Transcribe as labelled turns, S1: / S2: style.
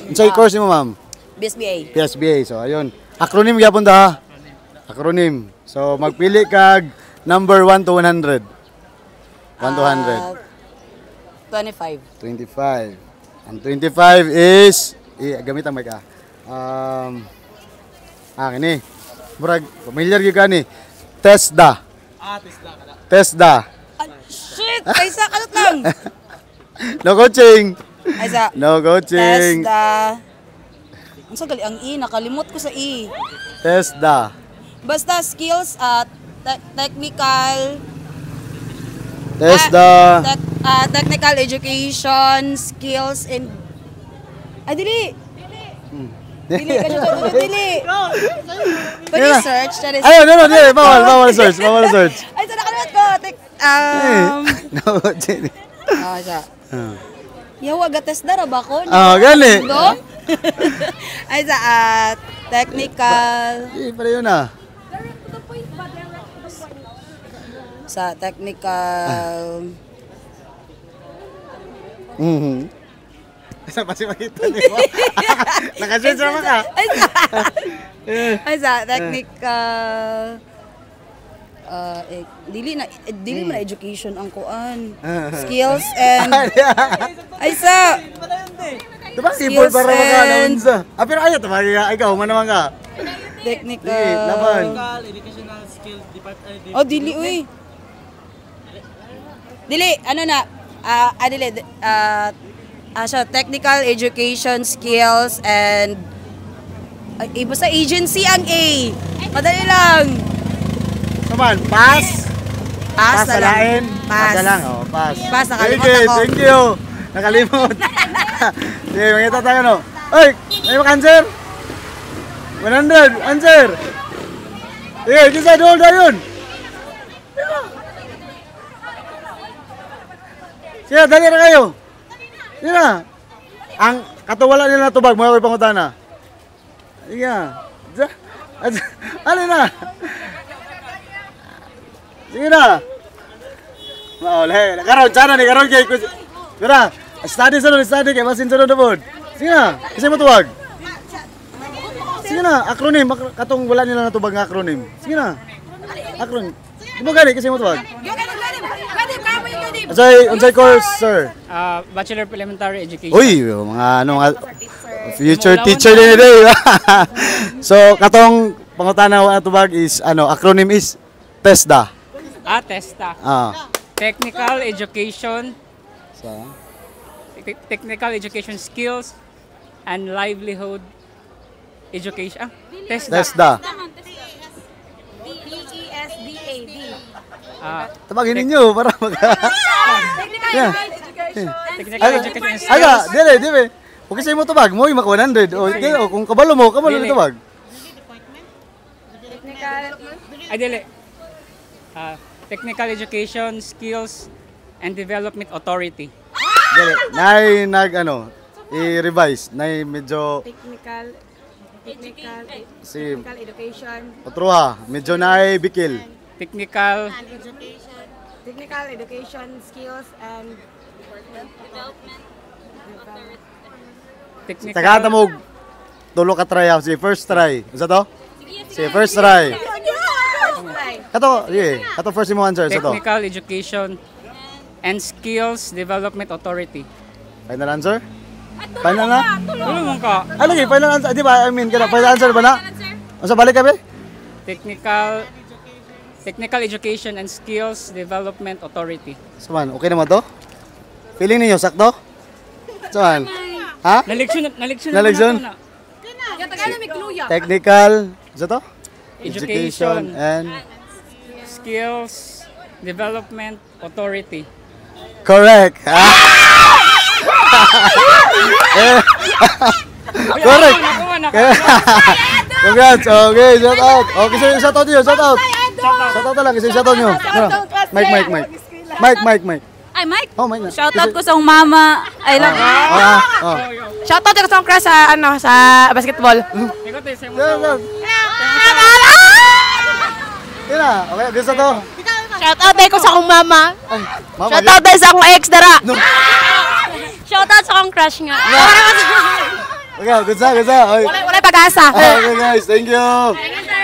S1: Unsay course mo, ma'am?
S2: BSBA.
S1: PSBA. So ayun. Acronym gyapon ta ha. Acronym. So magpili kag number 1 to 100. 1 to 100.
S2: 25.
S1: 25. Ang 25 is gamit ang mic ah. Kini. Murag familiar gyud ka ni. TESDA.
S3: TESDA kada.
S1: TESDA.
S2: Shit! Aysa, kalot lang!
S1: No coaching.
S2: Aysa.
S1: No coaching.
S2: TESDA. Ang sagali, ang E, nakalimot ko sa E.
S1: TESDA.
S2: Basta skills at technical.
S1: TESDA.
S2: Technical education, skills, and... Ay, dili! Dili! Pwede search?
S1: Ayun, no, dili. Bawal search.
S2: Ay, sa nakalimot ko!
S1: No coaching.
S2: Siya. Yawa, TESDA ra ba ko?
S1: Gani.
S2: No? Ay, sa technical...
S1: Pala yun ah.
S2: Sa technical...
S1: Sa pasi makita niyo. Naka-search naman ka.
S2: Ay, sa technical... dili man education ang kuan. Skills and... Ay, sa...
S1: Diba simple para maka naunsa? Pero ayaw, ikaw, man naman ka.
S2: Technical...
S1: Laban.
S3: Educational skill department.
S2: Oh, dili, uy. Dili, ano na, dili, siya, technical education skills and, basta agency ang A. Madali lang.
S1: Come on, pass.
S2: Pass na lang.
S1: Salain.
S2: Pass.
S1: Na lang, oh, pass.
S2: Pass, nakalimot
S1: Okay,
S2: ako.
S1: thank you. Nakalimot. Sige, makita tayo, no? Ay, may maka-answer? 100, answer. Sige, kisa, doon na yun. Sige, dali na kayo. Sige na. Ang katuwala nila na tubag, mga pangutana. Sige na. Ano na? Sige na. Maulay. Karon, sana ni karon kay ko. Gara, study kay masin sunod na pod. Sige na. Kasi mo tuwag. Sige na, acronym katong wala nila natubag nga acronym. Sige na. Acronym. Di mo gani kasi mo tuwag. Unsay course, sir?
S3: Bachelor of Elementary Education.
S1: Uy, mga ano nga future teacher din ito. So, katong pangutana wa tubag is acronym is TESDA.
S3: TESDA.
S1: Ah.
S3: Technical Education,
S1: So,
S3: Technical Education Skills, and Livelihood Education. TESDA.
S1: TESDA. Tabagin ninyo para mag Yeah.
S3: Technical Education Skills.
S1: Aga, dili. Kung kasi mo tubag, mo yung maka 100. O kung kabalo mo
S3: Dili.
S1: tubag.
S3: Dili. Technical Education Skills and Development Authority.
S1: Dili. Nay i-revise. Nay medyo
S4: Technical
S1: si
S4: education,
S1: Otruha, medyo nay bikil.
S3: Technical
S4: education skills and
S3: Technical
S1: Tagata mo tulo ka try si first try. Unsa to? Si first try. Kato first mo answer sa to.
S3: Technical Education and Skills Development Authority.
S1: Final answer? Final na?
S3: Ano mo ka?
S1: Ano lagi final answer? Di ba? I mean, final answer ba na? Unsa balik ka be?
S3: Technical Education and Skills Development Authority.
S1: Saman, okay naman to? Feeling niyo sakto? Saman? Ha?
S3: Naleksyon
S1: Naleksyon?
S3: na.
S1: Technical, sa to?
S3: Education
S1: and
S3: Skills Development Authority.
S1: correct. Correct. Congrats. Okay, shout out. Okay, so shout out niyo, shout out. Shout out lang kasi shout out niyo. Mike.
S2: Ay, Mike.
S1: Oh, Mike na.
S2: Shoutout ko sa akong mama. I love you.
S4: shoutout ko sa akong crush sa basketball.
S3: Ikaw tayo sa
S1: Yan na. Okay, gusto to.
S4: Shoutout ko sa akong mama.
S1: Mama,
S4: Shoutout sa akong ex dara.
S2: Shoutout sa akong crush nga.
S1: Okay, good sa. Oy.
S4: Wala pag-asa.
S1: Okay guys, thank you.